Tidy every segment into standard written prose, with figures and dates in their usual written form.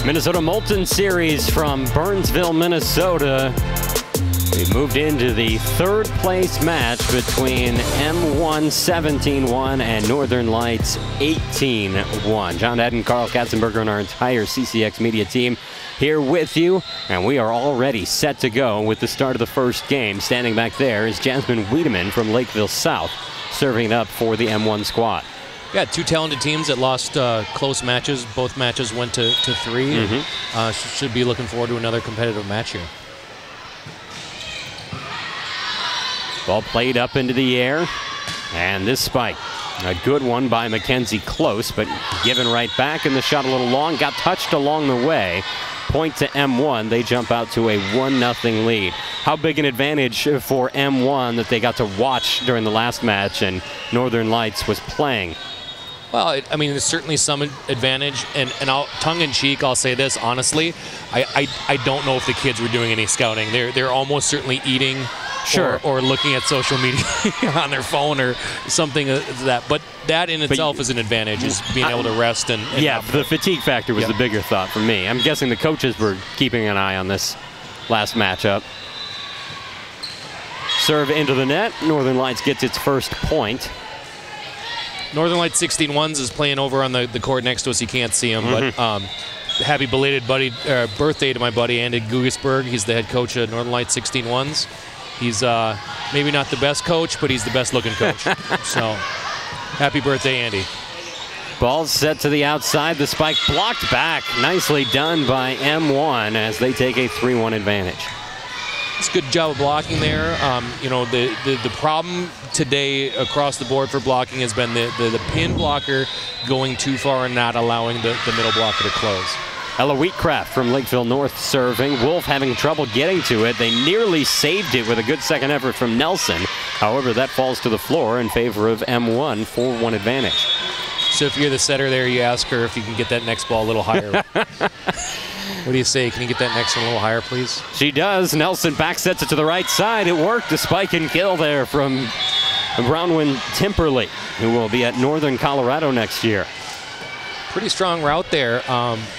Minnesota Molten Series from Burnsville, Minnesota. We moved into the third place match between M1 17-1 and Northern Lights 18-1. John Eden, Carl Katzenberger, and our entire CCX media team here with you, and we are already set to go with the start of the first game. Standing back there is Jasmine Wiedemann from Lakeville South, serving it up for the M1 squad. Yeah, two talented teams that lost close matches. Both matches went to 3. Should be looking forward to another competitive match here. Ball played up into the air, and this spike, a good one by Mackenzie Close, but given right back, and the shot a little long, got touched along the way. Point to M1, they jump out to a 1-0 lead. How big an advantage for M1 that they got to watch during the last match and Northern Lights was playing? Well, I mean, there's certainly some advantage, and tongue-in-cheek, I'll say this honestly, I don't know if the kids were doing any scouting. They're almost certainly eating, sure, or looking at social media on their phone or something of that. But that in itself is an advantage, is being able to rest and yeah, the fatigue factor was the bigger thought for me. I'm guessing the coaches were keeping an eye on this last matchup. Serve into the net. Northern Lights gets its first point. Northern Lights 16-1s is playing over on the court next to us. You can't see him, but happy belated birthday to my buddy Andy Gugesberg. He's the head coach of Northern Lights 16-1s. He's maybe not the best coach, but he's the best looking coach. So happy birthday, Andy. Ball set to the outside. The spike blocked back. Nicely done by M1 as they take a 3-1 advantage. It's a good job of blocking there. You know, the problem today across the board for blocking has been the pin blocker going too far and not allowing the middle blocker to close. Ella Wheatcraft from Lakeville North serving. Wolf having trouble getting to it. They nearly saved it with a good second effort from Nelson. However, that falls to the floor in favor of M1, 4-1 advantage. So if you're the setter there, you ask her if you can get that next ball a little higher. What do you say? Can you get that next one a little higher, please? She does. Nelson back sets it to the right side. It worked. A spike and kill there from Brownwind Timperley, who will be at Northern Colorado next year. Pretty strong route there.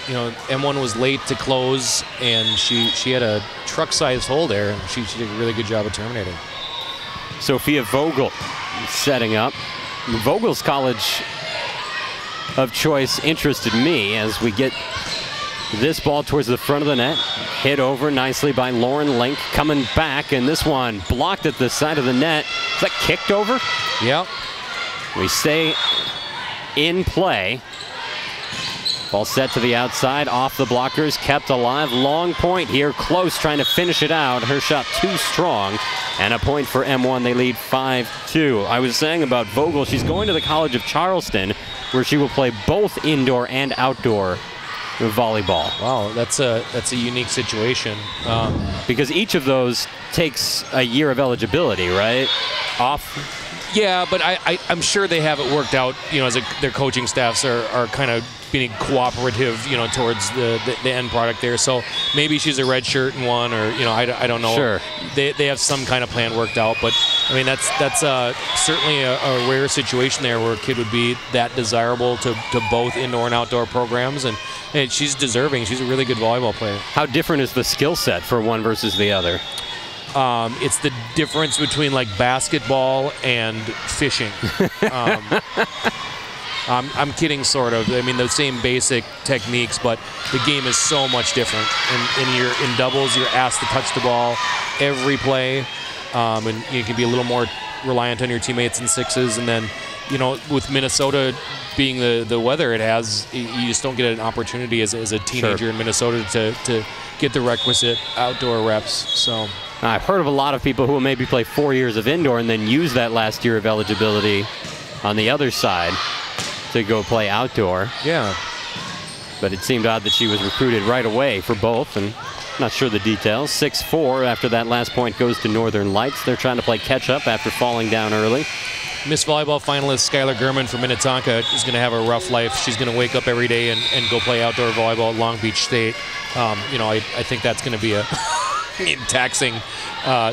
You know, M1 was late to close, and she had a truck-sized hole there, and she did a really good job of terminating. Sophia Vogel setting up. Vogel's college of choice interested me as we get this ball towards the front of the net. Hit over nicely by Lauren Link. Coming back, and this one blocked at the side of the net. Is that kicked over? Yep. We stay in play. Ball set to the outside, off the blockers, kept alive. Long point here, Close trying to finish it out. Her shot too strong, and a point for M1. They lead 5-2. I was saying about Vogel, she's going to the College of Charleston, where she will play both indoor and outdoor volleyball. Wow, that's a unique situation. Because each of those takes a year of eligibility, right? Off. Yeah, but I'm sure they have it worked out, you know, as their coaching staffs are kind of being cooperative, you know, towards the end product there. So maybe she's a red shirt in one, or, you know, I don't know. Sure. They have some kind of plan worked out, but I mean, that's certainly a rare situation there where a kid would be that desirable to both indoor and outdoor programs, and she's deserving. She's a really good volleyball player. How different is the skill set for one versus the other? It's the difference between like basketball and fishing. I'm kidding, sort of. I mean, the same basic techniques, but the game is so much different. In doubles, you're asked to touch the ball every play, and you can be a little more reliant on your teammates in sixes. And then, you know, with Minnesota being the weather it has, you just don't get an opportunity as a teenager in Minnesota to get the requisite outdoor reps. So I've heard of a lot of people who will maybe play 4 years of indoor and then use that last year of eligibility on the other side to go play outdoor. Yeah. But it seemed odd that she was recruited right away for both, and not sure the details. 6-4 after that last point goes to Northern Lights. They're trying to play catch-up after falling down early. Miss Volleyball finalist Skylar Gurman from Minnetonka is going to have a rough life. She's going to wake up every day and go play outdoor volleyball at Long Beach State. You know, I think that's going to be a taxing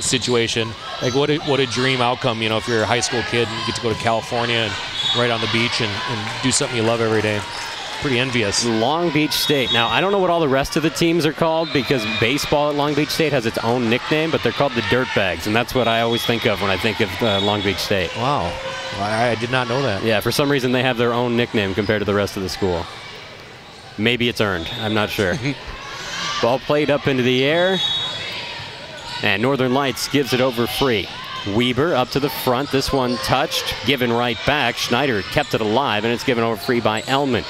situation. Like, what a dream outcome, you know, if you're a high school kid and you get to go to California and right on the beach and do something you love every day. pretty envious. Long Beach State. Now, I don't know what all the rest of the teams are called because baseball at Long Beach State has its own nickname, but they're called the Dirtbags, and that's what I always think of when I think of Long Beach State. Wow. I did not know that. Yeah, for some reason they have their own nickname compared to the rest of the school. Maybe it's earned. I'm not sure. Ball played up into the air, and Northern Lights gives it over free. Weber up to the front. This one touched, given right back. Schneider kept it alive, and it's given over free by Ellman.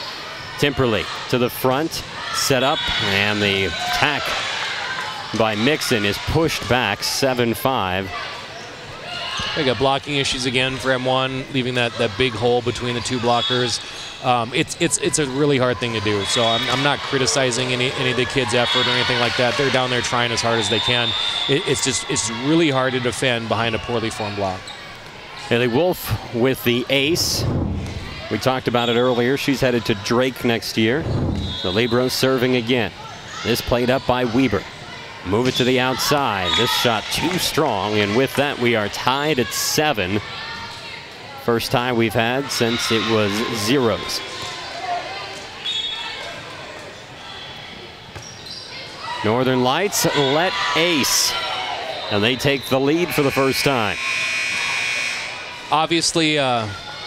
Timperley to the front, set up, and the attack by Mixon is pushed back 7-5. They got blocking issues again for M1, leaving that big hole between the two blockers. It's a really hard thing to do, so I'm not criticizing any of the kids' effort or anything like that. They're down there trying as hard as they can. It's really hard to defend behind a poorly formed block. Haley Wolf with the ace. We talked about it earlier. She's headed to Drake next year. The Libero serving again. This played up by Weber. Move it to the outside. This shot too strong, and with that we are tied at 7. First tie we've had since it was zeros. Northern Lights let ace, and they take the lead for the first time. Obviously,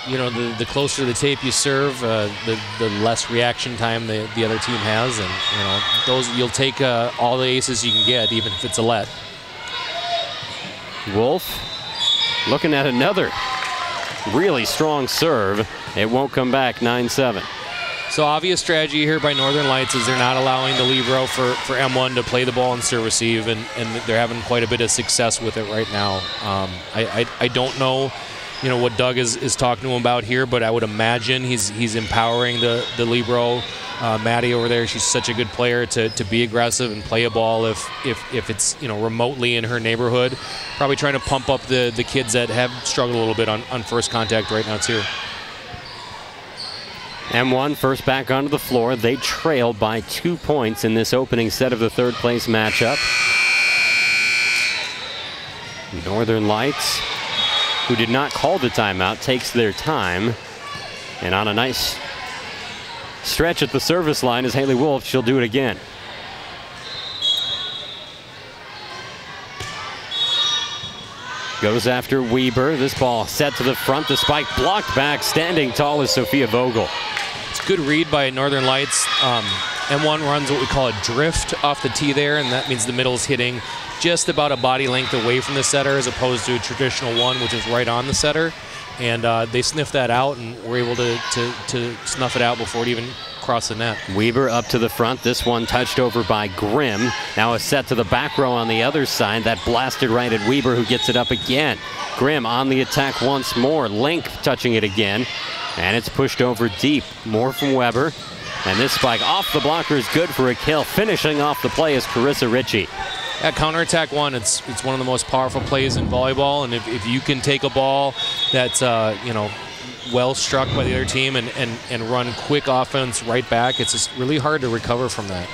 you know, the closer to the tape you serve, the less reaction time the other team has, and you know, those you'll take all the aces you can get, even if it's a let. Wolf looking at another really strong serve. It won't come back. 9-7. So obvious strategy here by Northern Lights is they're not allowing the libero for M1 to play the ball and serve receive, and they're having quite a bit of success with it right now. I don't know, you know, what Doug is talking to him about here, but I would imagine he's empowering the libero, Maddie over there. She's such a good player to be aggressive and play a ball if it's, you know, remotely in her neighborhood. Probably trying to pump up the kids that have struggled a little bit on first contact right now too. M1 first back onto the floor. They trail by 2 points in this opening set of the third place matchup. Northern Lights, who did not call the timeout, takes their time. And on a nice stretch at the service line is Haley Wolf. She'll do it again. Goes after Weber. This ball set to the front. The spike blocked back. Standing tall is Sophia Vogel. It's a good read by Northern Lights. M1 runs what we call a drift off the tee there, and that means the middle is hitting just about a body length away from the setter as opposed to a traditional one, which is right on the setter. And they sniffed that out and were able to snuff it out before it even crossed the net. Weber up to the front. This one touched over by Grimm. Now a set to the back row on the other side. That blasted right at Weber, who gets it up again. Grimm on the attack once more. Link touching it again. And it's pushed over deep. More from Weber. And this spike off the blocker is good for a kill. Finishing off the play is Carissa Ritchie. At counterattack one, it's one of the most powerful plays in volleyball, and if you can take a ball that's you know, well struck by the other team and run quick offense right back, it's just really hard to recover from that.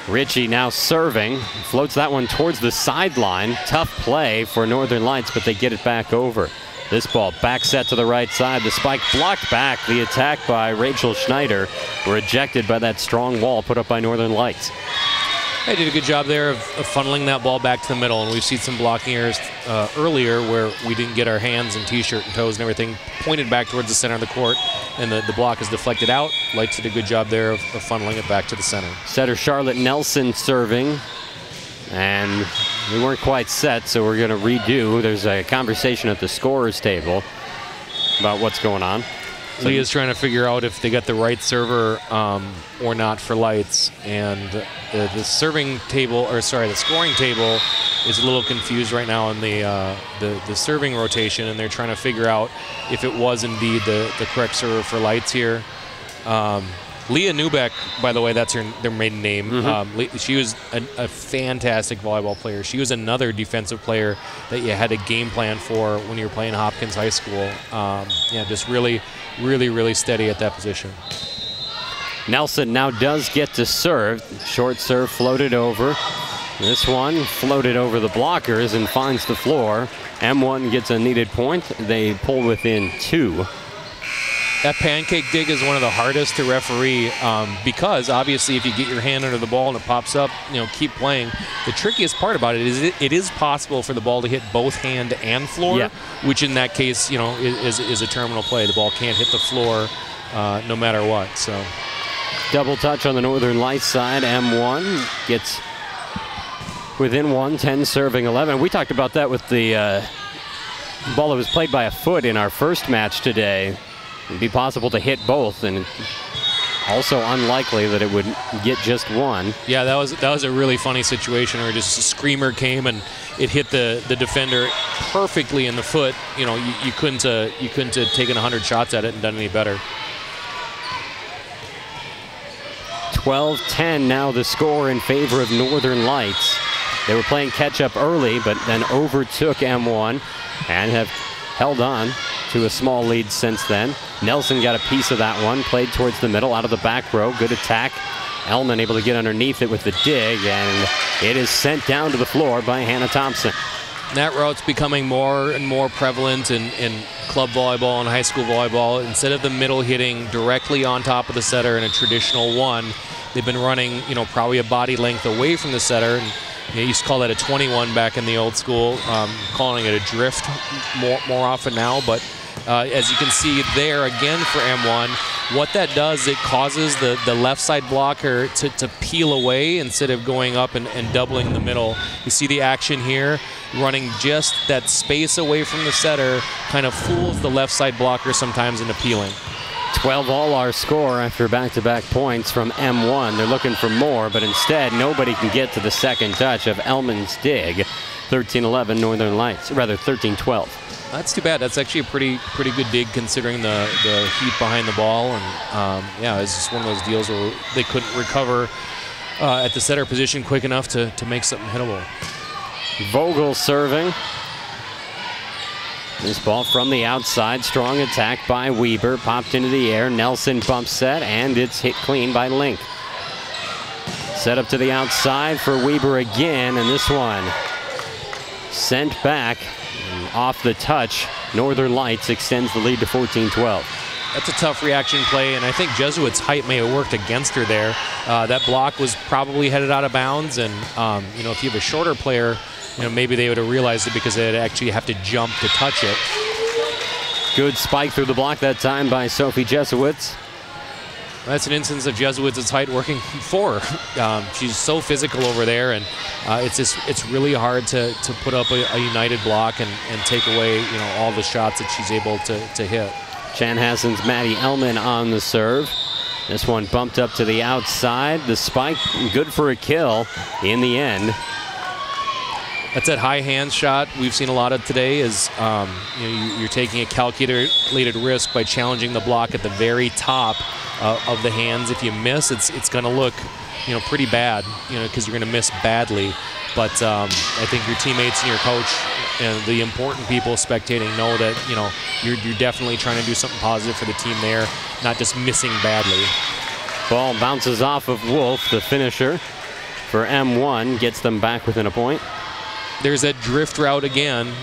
Ritchie now serving, floats that one towards the sideline. Tough play for Northern Lights, but they get it back over. This ball back set to the right side. The spike blocked back. The attack by Rachel Schneider rejected by that strong wall put up by Northern Lights. They did a good job there of funneling that ball back to the middle, and we've seen some blocking errors earlier where we didn't get our hands and t-shirt and toes and everything pointed back towards the center of the court, and the block is deflected out. Lights did a good job there of funneling it back to the center. Setter Charlotte Nelson serving, and we weren't quite set, so we're going to redo. There's a conversation at the scorer's table about what's going on. So Leah's trying to figure out if they got the right server or not for Lights, and the serving table, or sorry, the scoring table is a little confused right now in the serving rotation, and they're trying to figure out if it was indeed the correct server for Lights here. Leonie Beck, by the way, that's their maiden name. Mm-hmm. She was a fantastic volleyball player. She was another defensive player that you had a game plan for when you were playing Hopkins High School. Yeah, just really steady at that position. Nelson now does get to serve. Short serve floated over. This one floated over the blockers and finds the floor. M1 gets a needed point. They pull within 2. That pancake dig is one of the hardest to referee because obviously if you get your hand under the ball and it pops up, keep playing. The trickiest part about it is it is possible for the ball to hit both hand and floor, which in that case, is a terminal play. The ball can't hit the floor no matter what. So double touch on the Northern Lights side. M1 gets within 1, 10 serving 11. We talked about that with the ball that was played by a foot in our first match today. It'd be possible to hit both, and also unlikely that it would get just one. Yeah, that was a really funny situation where just a screamer came and it hit the defender perfectly in the foot. You couldn't have taken 100 shots at it and done any better. 12-10 now the score in favor of Northern Lights. They were playing catch-up early, but then overtook M1 and have held on to a small lead since then. Nelson got a piece of that one, played towards the middle, out of the back row. Good attack. Ellman able to get underneath it with the dig, and it is sent down to the floor by Hannah Thompson. That route's becoming more and more prevalent in club volleyball and high school volleyball. Instead of the middle hitting directly on top of the setter in a traditional one, they've been running, probably a body length away from the setter. And they used to call that a 21 back in the old school, calling it a drift more often now. But as you can see there again for M1, what that does, it causes the left side blocker to peel away instead of going up and doubling the middle. You see the action here, running just that space away from the setter, kind of fools the left side blocker sometimes into peeling. 12 all our score after back-to-back points from M1. They're looking for more, but instead nobody can get to the second touch of Ellman's dig. 13-11 Northern Lights, rather 13-12. That's too bad. That's actually a pretty good dig considering the heat behind the ball. And yeah, it's just one of those deals where they couldn't recover at the setter position quick enough to make something hittable. Vogel serving. This ball from the outside, strong attack by Weber, popped into the air. Nelson bump set, and it's hit clean by Link. Set up to the outside for Weber again, and this one sent back off the touch. Northern Lights extends the lead to 14-12. That's a tough reaction play, and I think Jesuit's height may have worked against her there. That block was probably headed out of bounds, and if you have a shorter player, maybe they would have realized it because they'd actually have to jump to touch it. Good spike through the block that time by Sophie Jesuits. That's an instance of Jesuits' height working for her. She's so physical over there, and it's really hard to put up a united block and take away all the shots that she's able to hit. Chanhassen's Maddie Ellman on the serve. This one bumped up to the outside. The spike good for a kill in the end. That's that high hand shot we've seen a lot of today. Is you're taking a calculated risk by challenging the block at the very top of the hands. If you miss, it's going to look pretty bad, because you're going to miss badly. But I think your teammates and your coach and the important people spectating know that you're definitely trying to do something positive for the team there, not just missing badly. Ball bounces off of Wolf, the finisher for M1, gets them back within a point. There's that drift route again.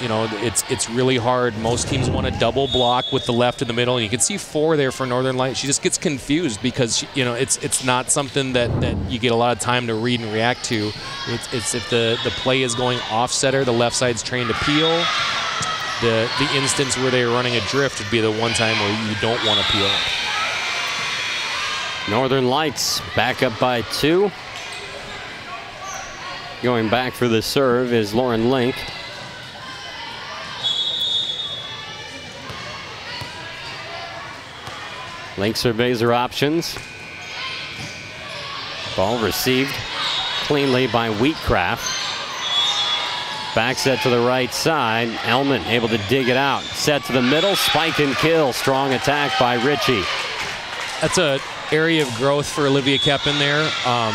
It's really hard. Most teams want to double block with the left in the middle, and you can see 4 there for Northern Lights. She just gets confused because it's not something that you get a lot of time to read and react to. It's if the play is going off setter, the left side's trained to peel. The instance where they're running a drift would be the one time where you don't want to peel. Northern Lights back up by 2. Going back for the serve is Lauren Link. Link surveys her options. Ball received cleanly by Wheatcraft. Back set to the right side. Ellman able to dig it out. Set to the middle, spike and kill. Strong attack by Ritchie. That's a area of growth for Olivia Camping there.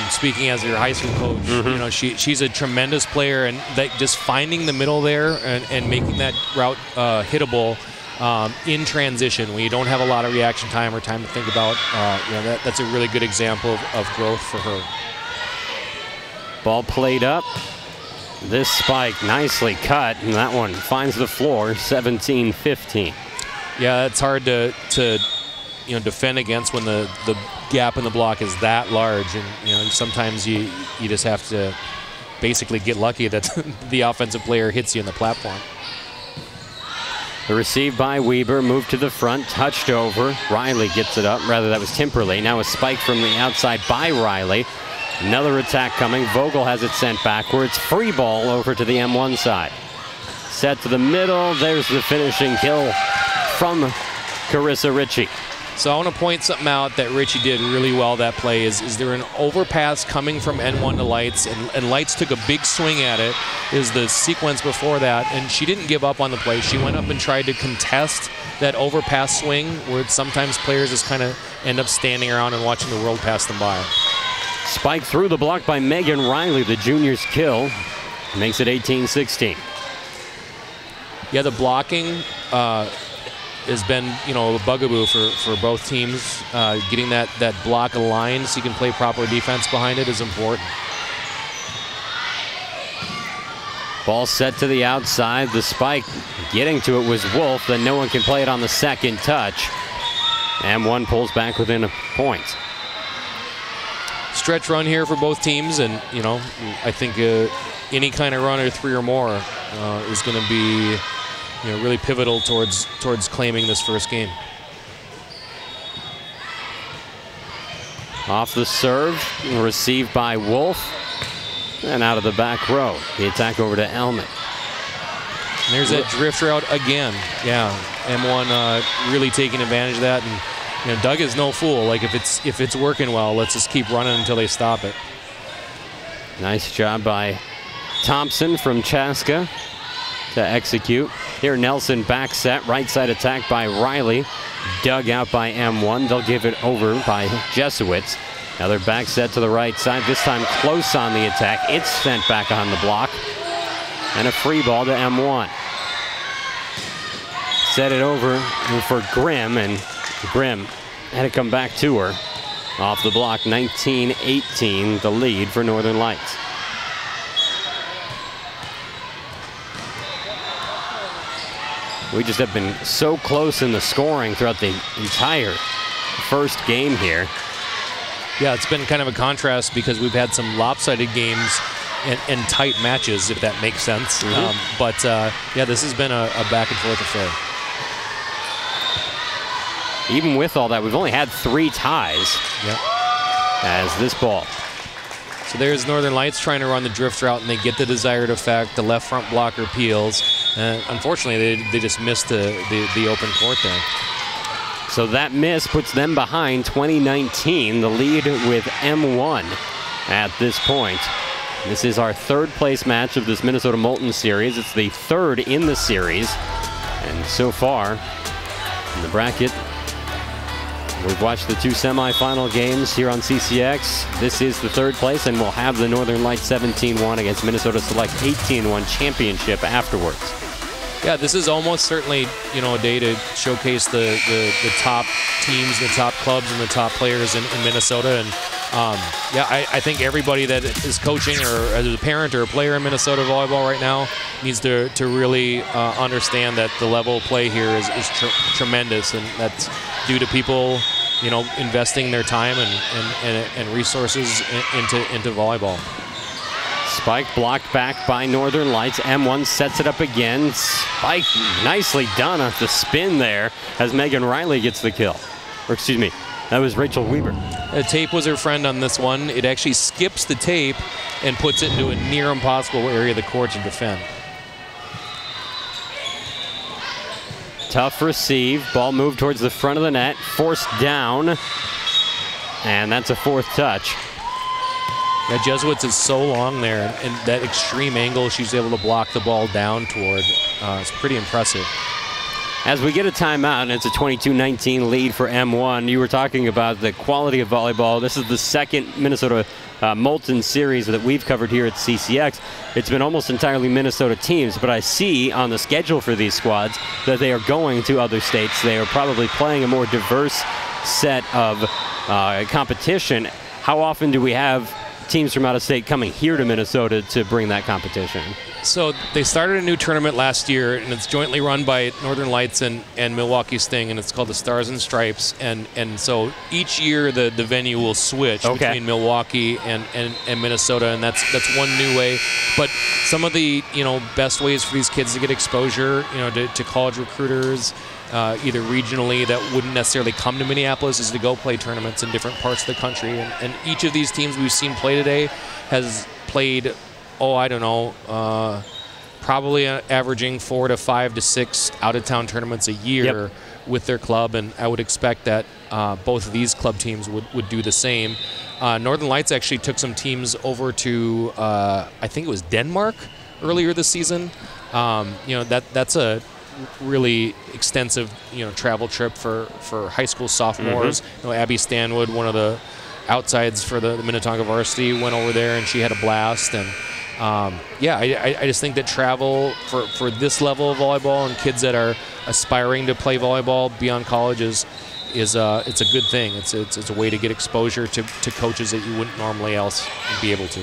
Speaking as your high school coach, she's a tremendous player, and that just finding the middle there and making that route hittable in transition when you don't have a lot of reaction time or time to think about. That's a really good example of growth for her. Ball played up. This spike nicely cut, and that one finds the floor. 17-15. Yeah, it's hard to defend against when the gap in the block is that large, and sometimes you just have to basically get lucky that the offensive player hits you in the platform. The receive by Weber, moved to the front, touched over. Riley gets it up. Rather, that was Timperley. Now a spike from the outside by Riley. Another attack coming. Vogel has it sent backwards. Free ball over to the M1 side. Set to the middle. There's the finishing kill from Carissa Ritchie. So I want to point something out that Ritchie did really well that play. Is there an overpass coming from N1 to Lights, and Lights took a big swing at it. Is the sequence before that, and she didn't give up on the play. She went up and tried to contest that overpass swing, where sometimes players just kind of end up standing around and watching the world pass them by. Spike through the block by Megan Riley, the junior's kill. Makes it 18-16. Yeah, the blocking has been, a bugaboo for both teams. Getting that block aligned so you can play proper defense behind it is important. Ball set to the outside. The spike getting to it was Wolf. Then no one can play it on the second touch. And one pulls back within a point. Stretch run here for both teams, and I think any kind of run or three or more is going to be really pivotal towards claiming this first game. Off the serve, received by Wolf, and out of the back row. The attack over to Elman. And there's that drift route again. Yeah, M1 really taking advantage of that, and Doug is no fool. Like if it's working well, let's just keep running until they stop it. Nice job by Thompson from Chaska to execute. Here Nelson back set, right side attack by Riley, dug out by M1. They'll give it over by Jesowitz. Another back set to the right side, this time close on the attack. It's sent back on the block, and a free ball to M1. Set it over for Grimm, and Grimm had to come back to her. Off the block, 19-18, the lead for Northern Lights. We just have been so close in the scoring throughout the entire first game here. Yeah, it's been kind of a contrast because we've had some lopsided games and tight matches, if that makes sense. Mm-hmm. Yeah, this has been a back and forth affair. Even with all that, we've only had 3 ties as this ball. So there's Northern Lights trying to run the drift route, and they get the desired effect. The left front blocker peels. Unfortunately, they just missed the open court there. So that miss puts them behind 2019, the lead with M1 at this point. This is our 3rd place match of this Minnesota Molten series. It's the 3rd in the series. And so far in the bracket, we've watched the 2 semifinal games here on CCX. This is the 3rd place, and we'll have the Northern Lights 17-1 against Minnesota Select 18-1 championship afterwards. Yeah, this is almost certainly, a day to showcase the top teams, the top clubs, and the top players in Minnesota. And I think everybody that is coaching or as a parent or a player in Minnesota volleyball right now needs to really understand that the level of play here is tremendous, and that's due to people, investing their time and resources into volleyball. Spike blocked back by Northern Lights. M1 sets it up again. Spike nicely done at the spin there as Megan Riley gets the kill. Or excuse me, that was Rachel Weber. The tape was her friend on this one. It actually skips the tape and puts it into a near impossible area of the court to defend. Tough receive. Ball moved towards the front of the net. Forced down. And that's a 4th touch. Yeah, Jesowitz is so long there, and that extreme angle she's able to block the ball down toward is pretty impressive. As we get a timeout, and it's a 22-19 lead for M1. You were talking about the quality of volleyball. This is the 2nd Minnesota Molten series that we've covered here at CCX. It's been almost entirely Minnesota teams, but I see on the schedule for these squads that they are going to other states. They are probably playing a more diverse set of competition. How often do we have teams from out of state coming here to Minnesota to bring that competition? So they started a new tournament last year, and it's jointly run by Northern Lights and Milwaukee Sting, and it's called the Stars and Stripes. And so each year the venue will switch between Milwaukee and Minnesota, and that's one new way. But some of the best ways for these kids to get exposure, to college recruiters, either regionally that wouldn't necessarily come to Minneapolis, is to go play tournaments in different parts of the country. And each of these teams we've seen play today has played, I don't know, probably averaging 4 to 5 to 6 out-of-town tournaments a year with their club, and I would expect that both of these club teams would do the same. Northern Lights actually took some teams over to, I think it was Denmark earlier this season. That's a really extensive, travel trip for high school sophomores. Abby Stanwood, one of the outsides for the Minnetonka varsity, went over there, and she had a blast. And I just think that travel for this level of volleyball and kids that are aspiring to play volleyball beyond college it's a good thing. It's a way to get exposure to coaches that you wouldn't normally else be able to.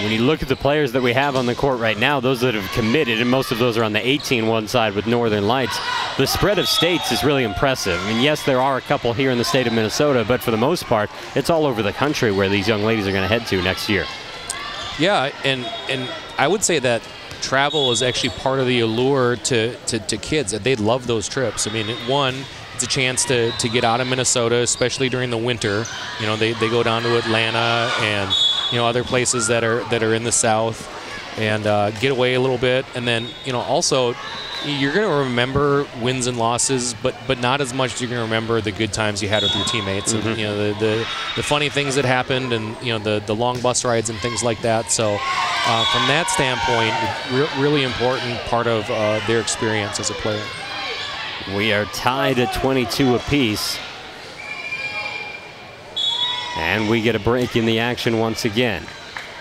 When you look at the players that we have on the court right now, those that have committed, and most of those are on the 18-1 side with Northern Lights, the spread of states is really impressive. I mean, yes, there are a couple here in the state of Minnesota, but for the most part, it's all over the country where these young ladies are going to head to next year. Yeah, and I would say that travel is actually part of the allure to kids. They love those trips. I mean, it's a chance to get out of Minnesota, especially during the winter. They go down to Atlanta and other places that are in the South, and get away a little bit. And then also you're going to remember wins and losses, but not as much as you're going to remember the good times you had with your teammates, and the funny things that happened, and the long bus rides and things like that. So from that standpoint, really important part of their experience as a player. We are tied at 22 apiece. And we get a break in the action once again.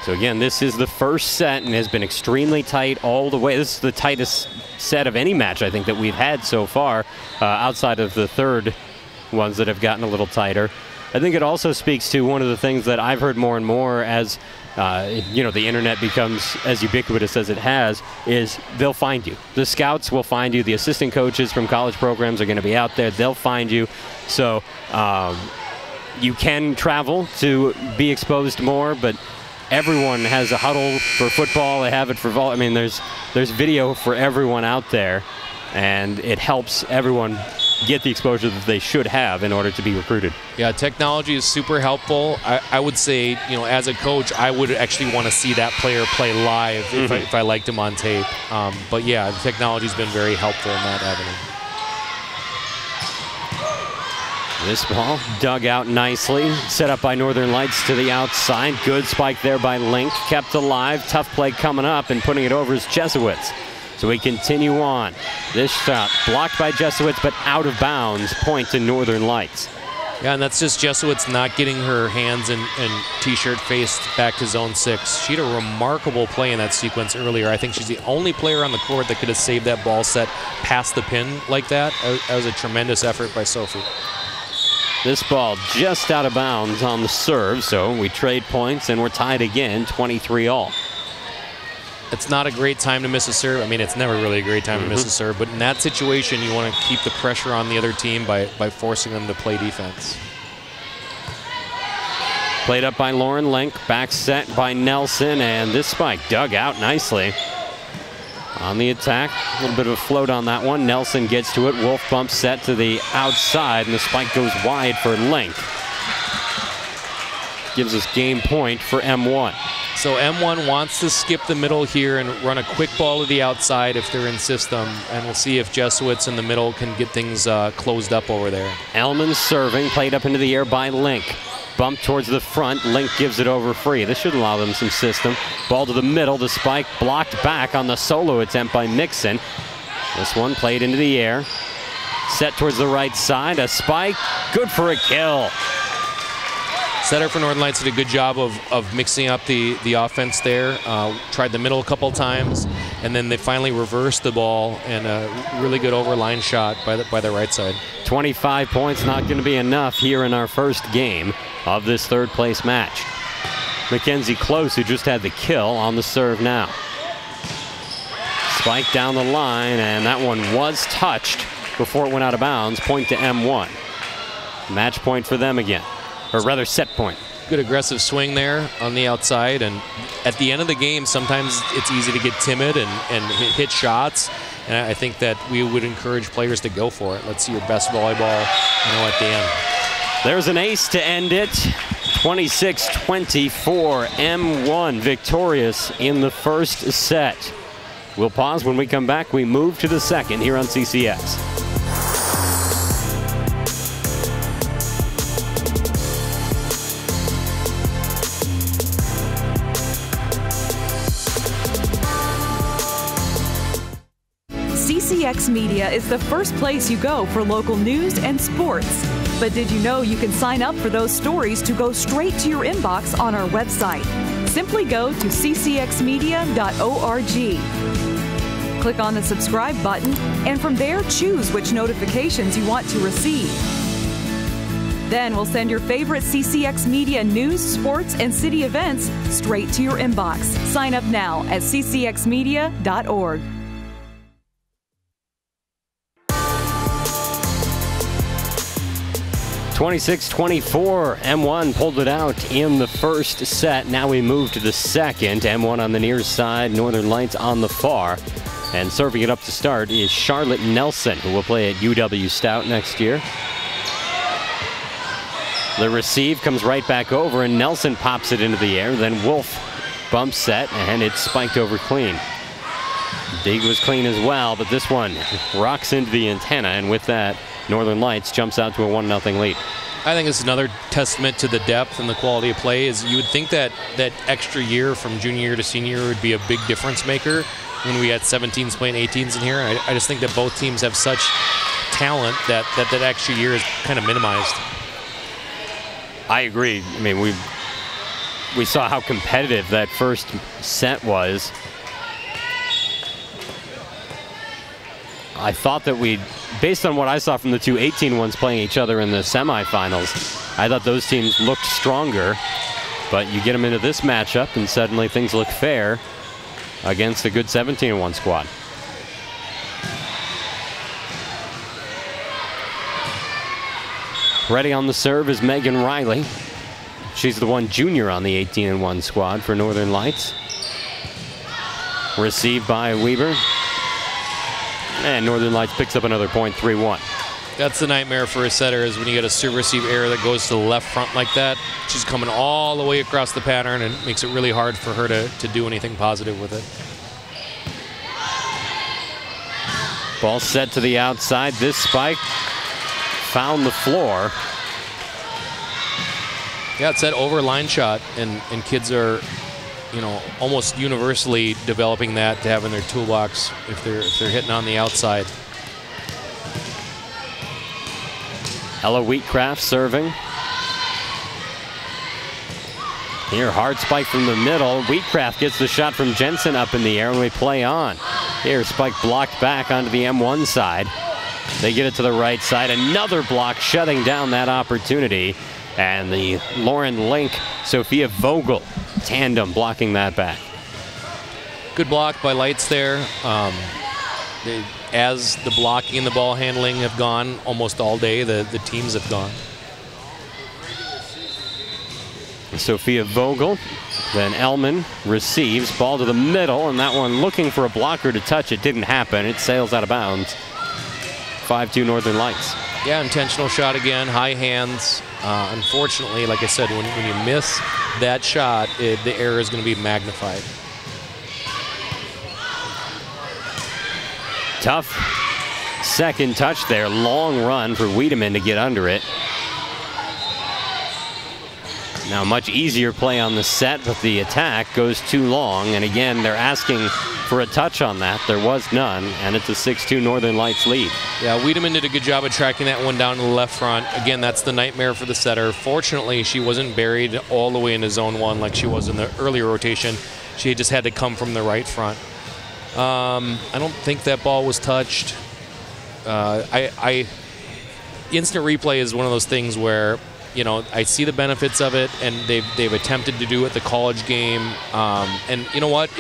So again, this is the first set and has been extremely tight all the way. This is the tightest set of any match, I think, that we've had so far, outside of the third ones that have gotten a little tighter. I think it also speaks to one of the things that I've heard more and more as the internet becomes as ubiquitous as it has, is they'll find you. The scouts will find you. The assistant coaches from college programs are going to be out there. They'll find you. So you can travel to be exposed more, but everyone has a huddle for football. They have it for volleyball. I mean, there's video for everyone out there, and it helps everyone get the exposure that they should have in order to be recruited. Yeah, technology is super helpful. I would say, as a coach, I would actually want to see that player play live if I liked him on tape. But yeah, the technology's been very helpful in that avenue. This ball dug out nicely, set up by Northern Lights to the outside. Good spike there by Link, kept alive. Tough play coming up, and putting it over is Jesuits. So we continue on. This shot blocked by Jesuits, but out of bounds. Point to Northern Lights. Yeah, and that's just Jesuits not getting her hands and T-shirt faced back to zone 6. She had a remarkable play in that sequence earlier. I think she's the only player on the court that could have saved that ball set past the pin like that. That was a tremendous effort by Sophie. This ball just out of bounds on the serve, so we trade points, and we're tied again, 23-all. It's not a great time to miss a serve. I mean, it's never really a great time to miss a serve, but in that situation, you want to keep the pressure on the other team by forcing them to play defense. Played up by Lauren Link, back set by Nelson, and this spike dug out nicely. On the attack, a little bit of a float on that one. Nelson gets to it. Wolf bump set to the outside, and the spike goes wide for Link. Gives us game point for M1. So M1 wants to skip the middle here and run a quick ball to the outside if they're in system, and we'll see if Jesuits in the middle can get things closed up over there. Elman serving, played up into the air by Link. Bump towards the front, Link gives it over free. This should allow them some system. Ball to the middle, the spike blocked back on the solo attempt by Mixon. This one played into the air. Set towards the right side, a spike, good for a kill. Setter for Northern Lights did a good job of mixing up the offense there. Tried the middle a couple times, and then they finally reversed the ball, and a really good overline shot by the right side. 25 points, not going to be enough here in our first game of this third place match. Mackenzie Close, who just had the kill, on the serve now. Spike down the line, and that one was touched before it went out of bounds. Point to M1. Match point for them again, or rather set point. Good aggressive swing there on the outside, and at the end of the game, sometimes it's easy to get timid and hit shots, and I think that we would encourage players to go for it. Let's see your best volleyball, at the end. There's an ace to end it. 26-24, M1 victorious in the first set. We'll pause. When we come back, we move to the second here on CCX. CCX Media is the first place you go for local news and sports. But did you know you can sign up for those stories to go straight to your inbox on our website? Simply go to ccxmedia.org. Click on the subscribe button, and from there choose which notifications you want to receive. Then we'll send your favorite CCX Media news, sports, and city events straight to your inbox. Sign up now at ccxmedia.org. 26-24, M1 pulled it out in the first set. Now we move to the second. M1 on the near side, Northern Lights on the far. And serving it up to start is Charlotte Nelson, who will play at UW Stout next year. The receive comes right back over, and Nelson pops it into the air. Then Wolf bumps set, and it's spiked over clean. Dig was clean as well, but this one rocks into the antenna, and with that, Northern Lights jumps out to a 1-0 lead. I think it's another testament to the depth and the quality of play. Is you would think that that extra year from junior year to senior year would be a big difference maker when we had 17s playing 18s in here. I just think that both teams have such talent that extra year is kind of minimized. I agree. I mean, we saw how competitive that first set was. I thought that based on what I saw from the two 18 ones playing each other in the semifinals, I thought those teams looked stronger. But you get them into this matchup, and suddenly things look fair against a good 17-1 squad. Ready on the serve is Megan Riley. She's the one junior on the 18-1 squad for Northern Lights. Received by Weber. And Northern Lights picks up another point, 3-1. That's the nightmare for a setter, is when you get a serve-receive error that goes to the left front like that. She's coming all the way across the pattern, and it makes it really hard for her to do anything positive with it. Ball set to the outside. This spike found the floor. Yeah, it's that over line shot, and kids are, almost universally developing that to have in their toolbox if they're hitting on the outside. Ella Wheatcraft serving. Here, hard spike from the middle. Wheatcraft gets the shot from Jensen up in the air, and we play on. Here, spike blocked back onto the M1 side. They get it to the right side. Another block shutting down that opportunity. And the Lauren Link, Sophia Vogel tandem blocking that back. Good block by Lights there. As the blocking and the ball handling have gone almost all day, the teams have gone. Sophia Vogel, then Elman receives, ball to the middle, and that one looking for a blocker to touch. It didn't happen. It sails out of bounds. 5-2 Northern Lights. Yeah, intentional shot again, high hands. Unfortunately, like I said, when you miss that shot, the error is going to be magnified. Tough second touch there. Long run for Wiedemann to get under it. Now much easier play on the set, but the attack goes too long. And again, they're asking for a touch on that. There was none, and it's a 6-2 Northern Lights lead. Yeah, Wiedemann did a good job of tracking that one down to the left front. Again, that's the nightmare for the setter. Fortunately, she wasn't buried all the way into zone one like she was in the earlier rotation. She just had to come from the right front. I don't think that ball was touched. Instant replay is one of those things where, I see the benefits of it, and they've attempted to do it the college game. And you know what?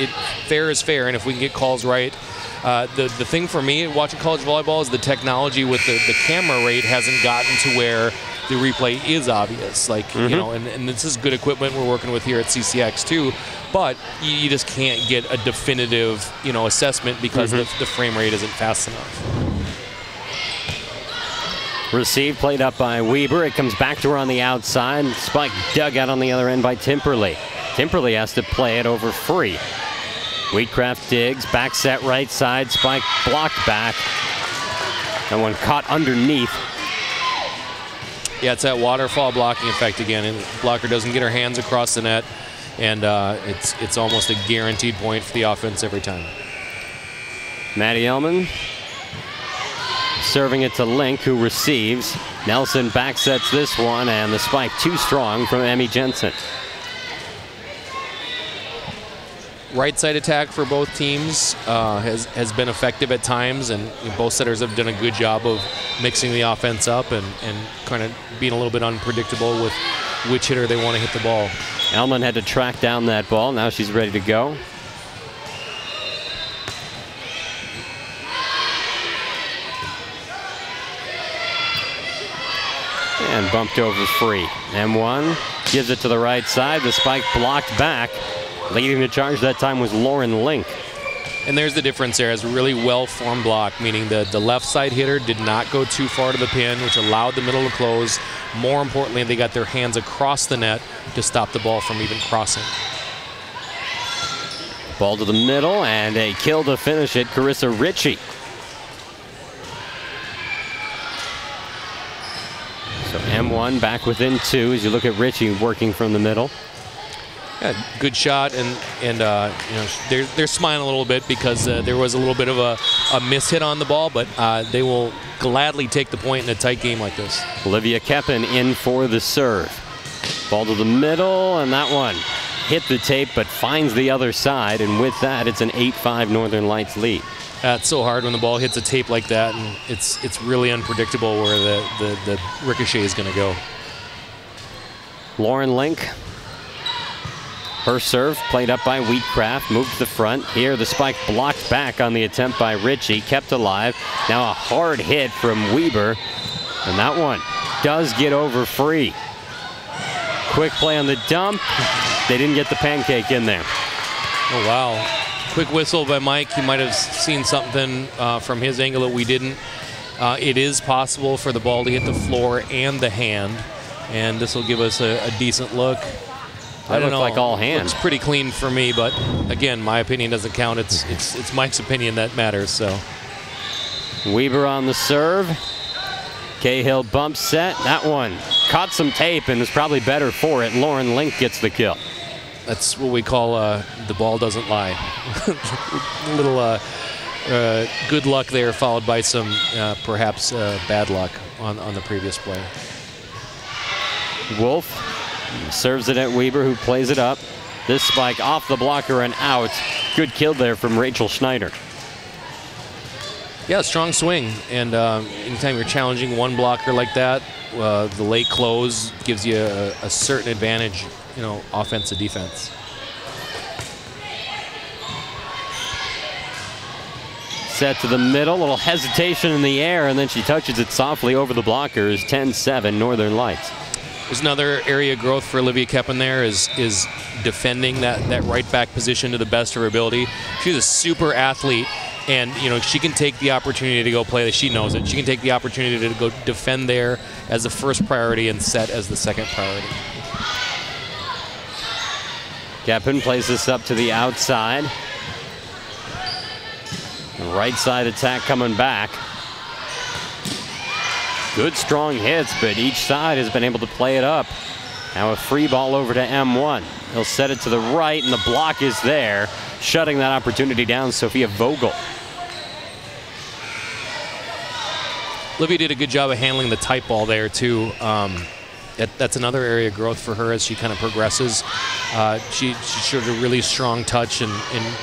Fair is fair, and if we can get calls right, The thing for me watching college volleyball is the technology with the camera rate hasn't gotten to where the replay is obvious. Like, you know, and this is good equipment we're working with here at CCX too, but you just can't get a definitive, you know, assessment because the frame rate isn't fast enough. Receive played up by Weber. It comes back to her on the outside. Spike dug out on the other end by Timperley. Timperley has to play it over free. Wheatcraft digs, back set right side. Spike blocked back. That one caught underneath. Yeah, it's that waterfall blocking effect again. And the blocker doesn't get her hands across the net, and it's almost a guaranteed point for the offense every time. Maddie Ellman serving it to Link, who receives. Nelson back sets this one, and the spike too strong from Emmy Jensen. Right side attack for both teams has been effective at times, and both setters have done a good job of mixing the offense up and kind of being a little bit unpredictable with which hitter they want to hit the ball. Ellman had to track down that ball. Now she's ready to go. And bumped over free. M1 gives it to the right side. The spike blocked back. Leading the charge that time was Lauren Link. And there's the difference there. It's a really well-formed block, meaning the left side hitter did not go too far to the pin, which allowed the middle to close. More importantly, they got their hands across the net to stop the ball from even crossing. Ball to the middle, and a kill to finish it, Carissa Ritchie. So M1 back within 2 as you look at Ritchie working from the middle. Yeah, good shot, and you know, they're smiling a little bit because there was a little bit of a miss hit on the ball, but they will gladly take the point in a tight game like this. Olivia Camping in for the serve. Ball to the middle, and that one hit the tape but finds the other side, and with that it's an 8-5 Northern Lights lead. It's so hard when the ball hits a tape like that, and it's really unpredictable where the ricochet is going to go. Lauren Link. Her serve played up by Wheatcraft, moved to the front. Here the spike blocked back on the attempt by Ritchie, kept alive. Now a hard hit from Weber, and that one does get over free. Quick play on the dump. They didn't get the pancake in there. Oh, wow. Quick whistle by Mike. He might have seen something from his angle that we didn't. It is possible for the ball to hit the floor and the hand, and this will give us a decent look. I don't know. Like all hands. Looks pretty clean for me, but again, my opinion doesn't count. It's Mike's opinion that matters. So Weber on the serve. Cahill bump set. That one caught some tape and was probably better for it. Lauren Link gets the kill. That's what we call the ball doesn't lie. A little good luck there, followed by some perhaps bad luck on the previous play. Wolf serves it at Weber, who plays it up. This spike off the blocker and out. Good kill there from Rachel Schneider. Yeah, strong swing. And anytime you're challenging one blocker like that, the late close gives you a certain advantage, you know, offense to defense. Set to the middle, little hesitation in the air, and then she touches it softly over the blockers. 10-7 Northern Lights. There's another area of growth for Olivia Camping there is defending that right back position to the best of her ability. She's a super athlete, and you know she can take the opportunity to go play. She knows it. She can take the opportunity to go defend there as the first priority and set as the second priority. Camping plays this up to the outside. Right side attack coming back. Good strong hits, but each side has been able to play it up. Now a free ball over to M1. He'll set it to the right, and the block is there, shutting that opportunity down. Sophia Vogel. Olivia did a good job of handling the tight ball there too. That's another area of growth for her as she kind of progresses. She showed a really strong touch and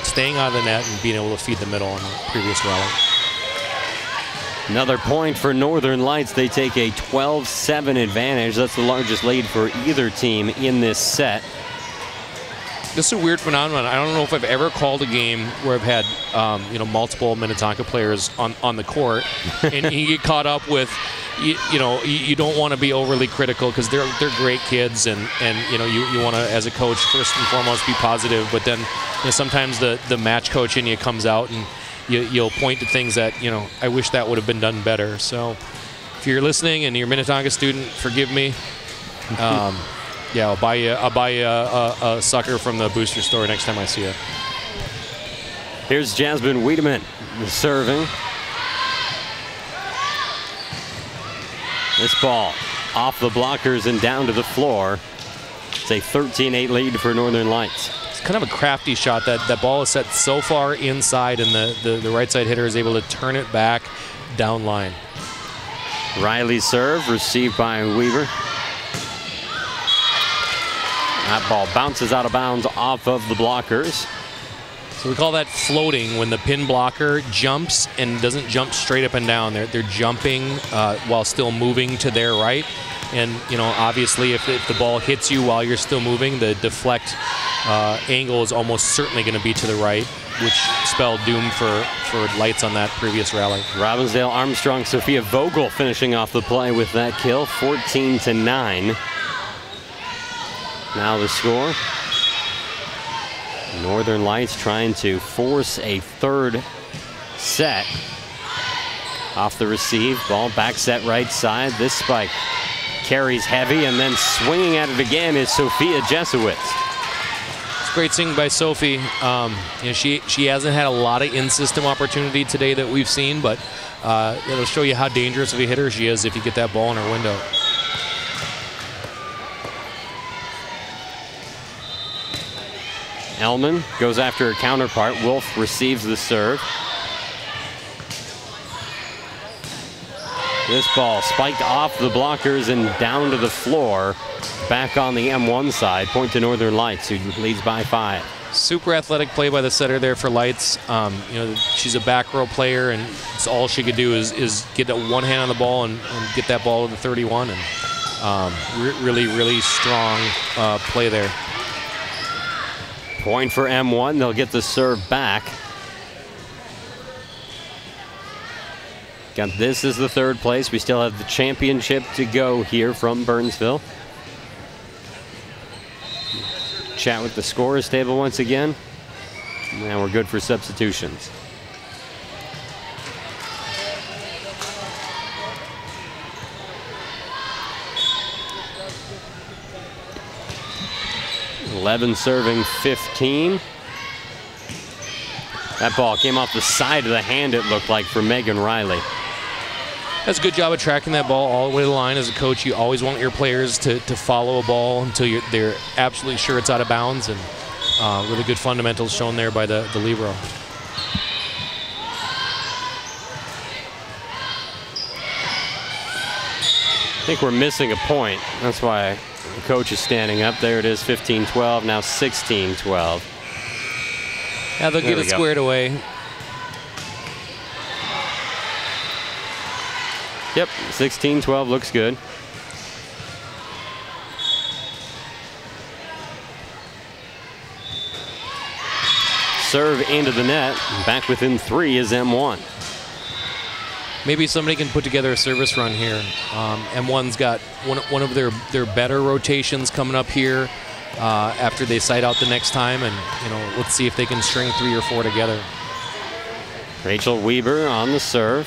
staying out of the net and being able to feed the middle on the previous rally. Another point for Northern Lights. They take a 12-7 advantage. That's the largest lead for either team in this set. This is a weird phenomenon. I don't know if I've ever called a game where I've had, multiple Minnetonka players on the court, and you get caught up with, you don't want to be overly critical because they're great kids, and you want to, as a coach, first and foremost be positive. But then sometimes the match coach in you comes out, and you'll point to things that I wish that would have been done better. So if you're listening and you're a Minnetonka student, forgive me. Yeah, I'll buy you a sucker from the booster store next time I see you. Here's Jasmine Wiedemann serving. This ball off the blockers and down to the floor. It's a 13-8 lead for Northern Lights. It's kind of a crafty shot. That ball is set so far inside, and the right side hitter is able to turn it back down line. Riley's serve received by Weaver. That ball bounces out of bounds off of the blockers. So we call that floating, when the pin blocker jumps and doesn't jump straight up and down. They're jumping while still moving to their right. And obviously if the ball hits you while you're still moving, the deflect angle is almost certainly going to be to the right, which spelled doom for Lights on that previous rally. Robbinsdale Armstrong, Sophia Vogel finishing off the play with that kill, 14-9. Now the score. Northern Lights trying to force a third set. Off the receive, ball back set right side. This spike carries heavy, and then swinging at it again is Sophia Jesowitz. It's great singing by Sophie. She hasn't had a lot of in-system opportunity today that we've seen, but it'll show you how dangerous of a hitter she is if you get that ball in her window. Ellman goes after her counterpart. Wolf receives the serve. This ball spiked off the blockers and down to the floor. Back on the M1 side. Point to Northern Lights, who leads by 5. Super athletic play by the setter there for Lights. She's a back row player, and it's all she could do is get one hand on the ball and get that ball to the 31. And really, really strong play there. Point for M1. They'll get the serve back. Got this as the third place. We still have the championship to go here from Burnsville. Chat with the scorers table once again. And we're good for substitutions. Levin serving 15. That ball came off the side of the hand, it looked like, for Megan Riley. That's a good job of tracking that ball all the way to the line. As a coach, you always want your players to follow a ball until they're absolutely sure it's out of bounds, and really good fundamentals shown there by the libero. I think we're missing a point. That's why the coach is standing up. There it is, 15-12, now 16-12. Yeah, they'll get it squared away. Yep, 16-12 looks good. Serve into the net. Back within 3 is M1. Maybe somebody can put together a service run here. M1's got one of their better rotations coming up here after they side out the next time, and let's see if they can string 3 or 4 together. Rachel Weber on the serve.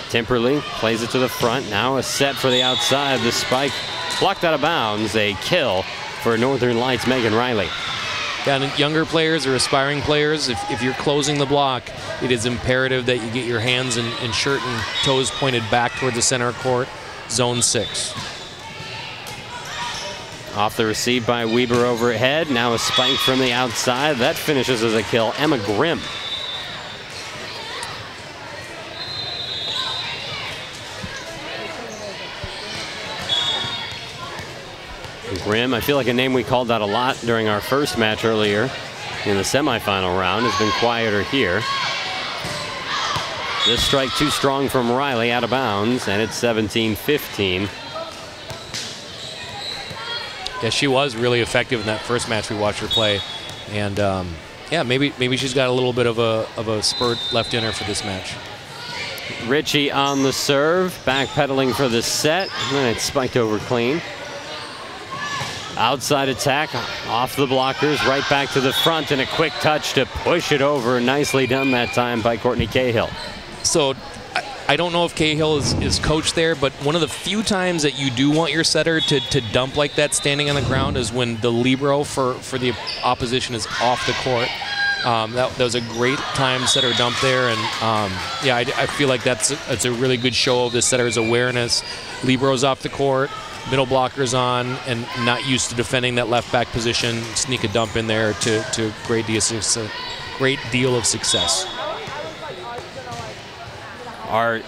Timperley plays it to the front. Now a set for the outside. The spike blocked out of bounds. A kill for Northern Lights' Megan Riley. Yeah, and younger players or aspiring players, if you're closing the block, it is imperative that you get your hands and shirt and toes pointed back toward the center court, zone 6. Off the receive by Weber overhead. Now a spike from the outside. That finishes as a kill. Emma Grimm. Grimm, I feel like a name we called out a lot during our first match earlier in the semifinal round, has been quieter here. This strike too strong from Riley, out of bounds, and it's 17-15. Yeah, she was really effective in that first match we watched her play, and yeah, maybe she's got a little bit of a spurt left in her for this match. Ritchie on the serve, backpedaling for the set, and it's spiked over clean. Outside attack, off the blockers, right back to the front, and a quick touch to push it over. Nicely done that time by Courtney Cahill. So I don't know if Cahill is coached there, but one of the few times that you do want your setter to dump like that standing on the ground is when the libero for the opposition is off the court. That was a great time setter dump there, and yeah, I feel like that's a really good show of the setter's awareness. Libero's off the court, middle blockers on, and not used to defending that left back position. Sneak a dump in there to great deal of success. Are